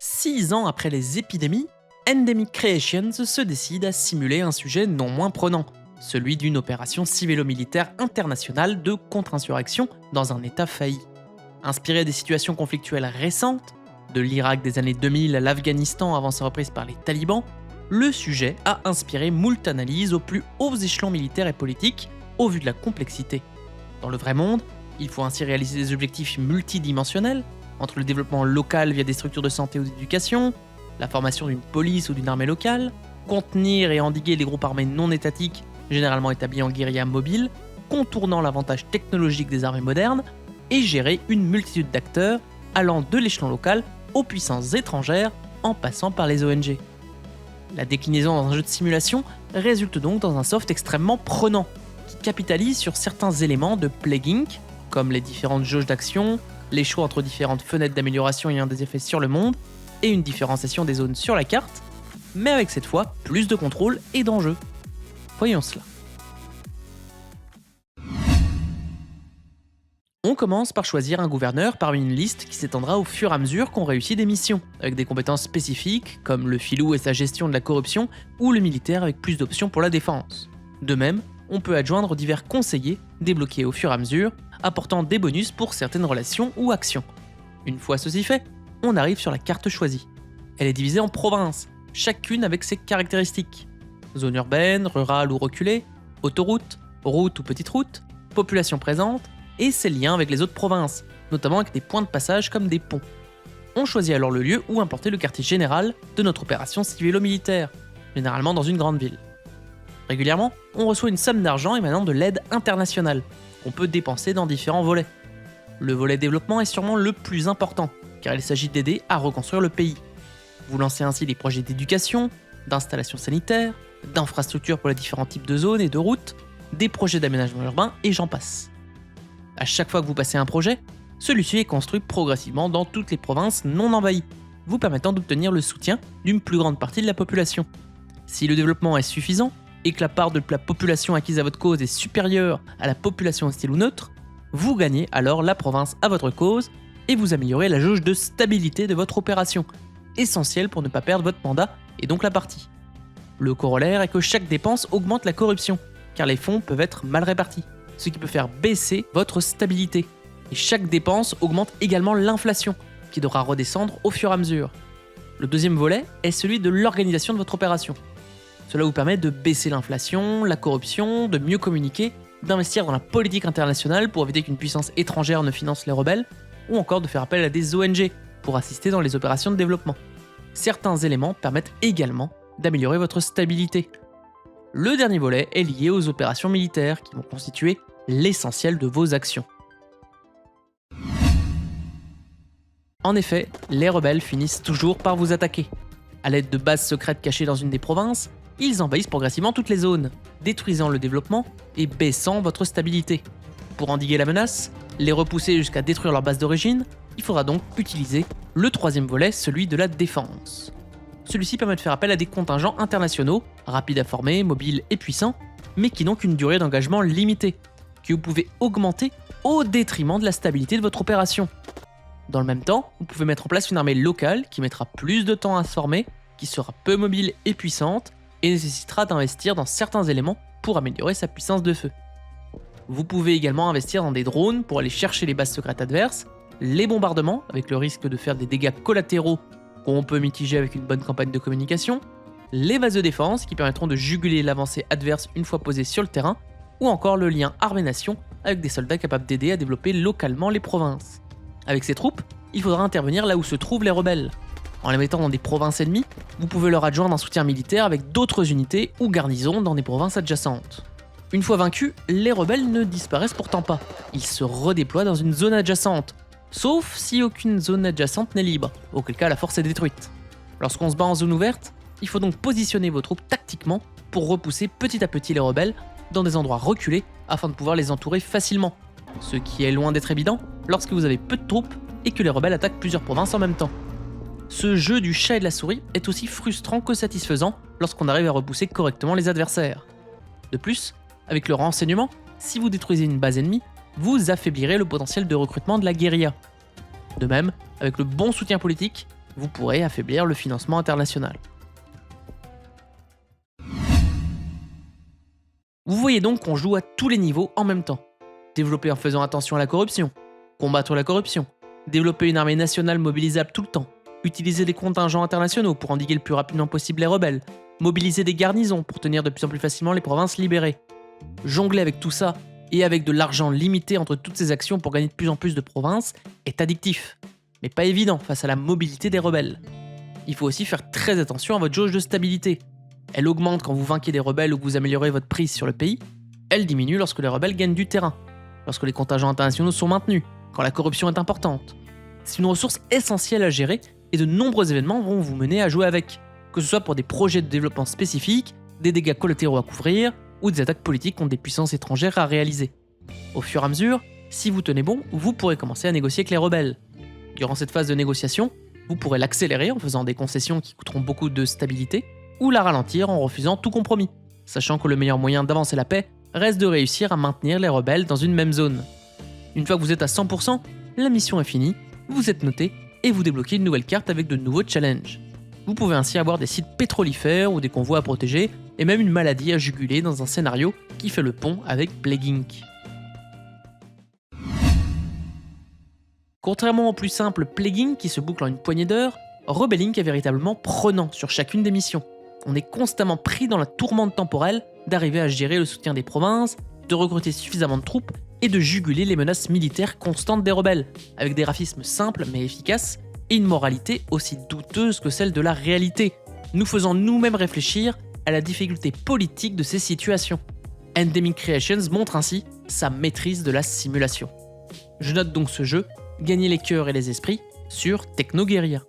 6 ans après les épidémies, Endemic Creations se décide à simuler un sujet non moins prenant, celui d'une opération civilo-militaire internationale de contre-insurrection dans un État failli. Inspiré des situations conflictuelles récentes, de l'Irak des années 2000 à l'Afghanistan avant sa reprise par les talibans, le sujet a inspiré moult analyses aux plus hauts échelons militaires et politiques au vu de la complexité. Dans le vrai monde, il faut ainsi réaliser des objectifs multidimensionnels, entre le développement local via des structures de santé ou d'éducation, la formation d'une police ou d'une armée locale, contenir et endiguer les groupes armés non étatiques, généralement établis en guérilla mobile, contournant l'avantage technologique des armées modernes, et gérer une multitude d'acteurs allant de l'échelon local aux puissances étrangères en passant par les ONG. La déclinaison dans un jeu de simulation résulte donc dans un soft extrêmement prenant, qui capitalise sur certains éléments de Plague Inc., comme les différentes jauges d'action, les choix entre différentes fenêtres d'amélioration ayant des effets sur le monde, et une différenciation des zones sur la carte, mais avec cette fois plus de contrôle et d'enjeux. Voyons cela. On commence par choisir un gouverneur parmi une liste qui s'étendra au fur et à mesure qu'on réussit des missions, avec des compétences spécifiques, comme le filou et sa gestion de la corruption, ou le militaire avec plus d'options pour la défense. De même, on peut adjoindre divers conseillers, débloqués au fur et à mesure, apportant des bonus pour certaines relations ou actions. Une fois ceci fait, on arrive sur la carte choisie. Elle est divisée en provinces, chacune avec ses caractéristiques. Zone urbaine, rurale ou reculée, autoroute, route ou petite route, population présente, et ses liens avec les autres provinces, notamment avec des points de passage comme des ponts. On choisit alors le lieu où importer le quartier général de notre opération civilo-militaire, généralement dans une grande ville. Régulièrement, on reçoit une somme d'argent émanant de l'aide internationale, qu'on peut dépenser dans différents volets. Le volet développement est sûrement le plus important, car il s'agit d'aider à reconstruire le pays. Vous lancez ainsi des projets d'éducation, d'installation sanitaire, d'infrastructures pour les différents types de zones et de routes, des projets d'aménagement urbain et j'en passe. À chaque fois que vous passez un projet, celui-ci est construit progressivement dans toutes les provinces non envahies, vous permettant d'obtenir le soutien d'une plus grande partie de la population. Si le développement est suffisant, et que la part de la population acquise à votre cause est supérieure à la population hostile ou neutre, vous gagnez alors la province à votre cause et vous améliorez la jauge de stabilité de votre opération, essentielle pour ne pas perdre votre mandat et donc la partie. Le corollaire est que chaque dépense augmente la corruption, car les fonds peuvent être mal répartis, ce qui peut faire baisser votre stabilité. Et chaque dépense augmente également l'inflation, qui devra redescendre au fur et à mesure. Le deuxième volet est celui de l'organisation de votre opération. Cela vous permet de baisser l'inflation, la corruption, de mieux communiquer, d'investir dans la politique internationale pour éviter qu'une puissance étrangère ne finance les rebelles, ou encore de faire appel à des ONG pour assister dans les opérations de développement. Certains éléments permettent également d'améliorer votre stabilité. Le dernier volet est lié aux opérations militaires qui vont constituer l'essentiel de vos actions. En effet, les rebelles finissent toujours par vous attaquer. À l'aide de bases secrètes cachées dans une des provinces, ils envahissent progressivement toutes les zones, détruisant le développement et baissant votre stabilité. Pour endiguer la menace, les repousser jusqu'à détruire leur base d'origine, il faudra donc utiliser le troisième volet, celui de la défense. Celui-ci permet de faire appel à des contingents internationaux, rapides à former, mobiles et puissants, mais qui n'ont qu'une durée d'engagement limitée, que vous pouvez augmenter au détriment de la stabilité de votre opération. Dans le même temps, vous pouvez mettre en place une armée locale qui mettra plus de temps à se former, qui sera peu mobile et puissante, et nécessitera d'investir dans certains éléments pour améliorer sa puissance de feu. Vous pouvez également investir dans des drones pour aller chercher les bases secrètes adverses, les bombardements avec le risque de faire des dégâts collatéraux qu'on peut mitiger avec une bonne campagne de communication, les bases de défense qui permettront de juguler l'avancée adverse une fois posée sur le terrain, ou encore le lien armée-nation avec des soldats capables d'aider à développer localement les provinces. Avec ces troupes, il faudra intervenir là où se trouvent les rebelles. En les mettant dans des provinces ennemies, vous pouvez leur adjoindre un soutien militaire avec d'autres unités ou garnisons dans des provinces adjacentes. Une fois vaincus, les rebelles ne disparaissent pourtant pas. Ils se redéploient dans une zone adjacente, sauf si aucune zone adjacente n'est libre, auquel cas la force est détruite. Lorsqu'on se bat en zone ouverte, il faut donc positionner vos troupes tactiquement pour repousser petit à petit les rebelles dans des endroits reculés afin de pouvoir les entourer facilement, ce qui est loin d'être évident lorsque vous avez peu de troupes et que les rebelles attaquent plusieurs provinces en même temps. Ce jeu du chat et de la souris est aussi frustrant que satisfaisant lorsqu'on arrive à repousser correctement les adversaires. De plus, avec le renseignement, si vous détruisez une base ennemie, vous affaiblirez le potentiel de recrutement de la guérilla. De même, avec le bon soutien politique, vous pourrez affaiblir le financement international. Vous voyez donc qu'on joue à tous les niveaux en même temps. Développer en faisant attention à la corruption, combattre la corruption, développer une armée nationale mobilisable tout le temps, utiliser des contingents internationaux pour endiguer le plus rapidement possible les rebelles, mobiliser des garnisons pour tenir de plus en plus facilement les provinces libérées. Jongler avec tout ça et avec de l'argent limité entre toutes ces actions pour gagner de plus en plus de provinces est addictif, mais pas évident face à la mobilité des rebelles. Il faut aussi faire très attention à votre jauge de stabilité. Elle augmente quand vous vainquez des rebelles ou que vous améliorez votre prise sur le pays. Elle diminue lorsque les rebelles gagnent du terrain, lorsque les contingents internationaux sont maintenus, quand la corruption est importante. C'est une ressource essentielle à gérer et de nombreux événements vont vous mener à jouer avec, que ce soit pour des projets de développement spécifiques, des dégâts collatéraux à couvrir ou des attaques politiques contre des puissances étrangères à réaliser. Au fur et à mesure, si vous tenez bon, vous pourrez commencer à négocier avec les rebelles. Durant cette phase de négociation, vous pourrez l'accélérer en faisant des concessions qui coûteront beaucoup de stabilité, ou la ralentir en refusant tout compromis, sachant que le meilleur moyen d'avancer la paix reste de réussir à maintenir les rebelles dans une même zone. Une fois que vous êtes à 100%, la mission est finie, vous êtes noté et vous débloquez une nouvelle carte avec de nouveaux challenges. Vous pouvez ainsi avoir des sites pétrolifères ou des convois à protéger, et même une maladie à juguler dans un scénario qui fait le pont avec Plague Inc. Contrairement au plus simple Plague Inc qui se boucle en une poignée d'heures, Rebel Inc est véritablement prenant sur chacune des missions. On est constamment pris dans la tourmente temporelle d'arriver à gérer le soutien des provinces, de recruter suffisamment de troupes et de juguler les menaces militaires constantes des rebelles, avec des graphismes simples mais efficaces et une moralité aussi douteuse que celle de la réalité, nous faisant nous-mêmes réfléchir à la difficulté politique de ces situations. Endemic Creations montre ainsi sa maîtrise de la simulation. Je note donc ce jeu, gagner les cœurs et les esprits, sur Technoguerilla.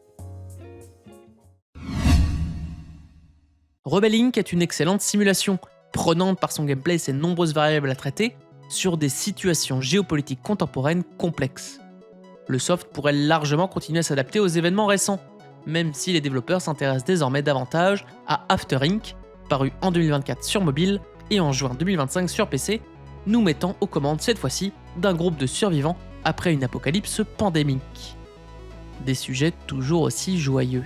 Rebel Inc est une excellente simulation, prenante par son gameplay et ses nombreuses variables à traiter, sur des situations géopolitiques contemporaines complexes. Le soft pourrait largement continuer à s'adapter aux événements récents, même si les développeurs s'intéressent désormais davantage à After Inc, paru en 2024 sur mobile et en juin 2025 sur PC, nous mettant aux commandes cette fois-ci d'un groupe de survivants après une apocalypse pandémique. Des sujets toujours aussi joyeux.